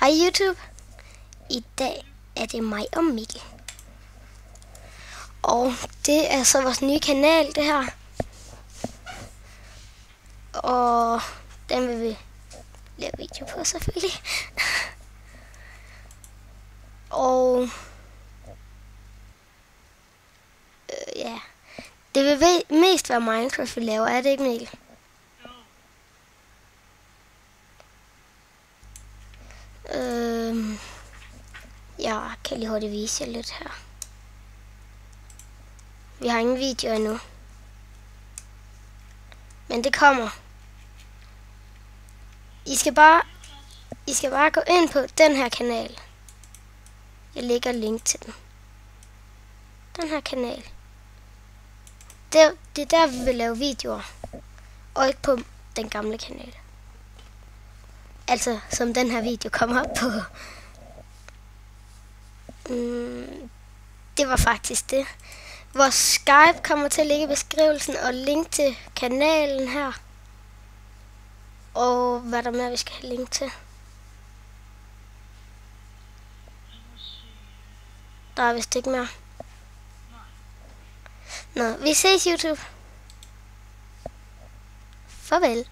Hej YouTube. I dag er det mig og Mikkel. Og det er så vores nye kanal, det her. Og den vil vi lave video på, selvfølgelig. Og ja, det vil mest være Minecraft, vi laver, er det ikke, Mikkel? Jeg kan lige hurtigt vise jer lidt her. Vi har ingen video endnu. Men det kommer. I skal bare gå ind på den her kanal. Jeg lægger link til den. Den her kanal. Det er der, vi vil lave videoer. Og ikke på den gamle kanal. Altså, som den her video kommer op på. Det var faktisk det. Vores Skype kommer til at ligge i beskrivelsen, og link til kanalen her. Og hvad der mere, vi skal have link til. Der er vist ikke mere. Nå, vi ses YouTube. Farvel.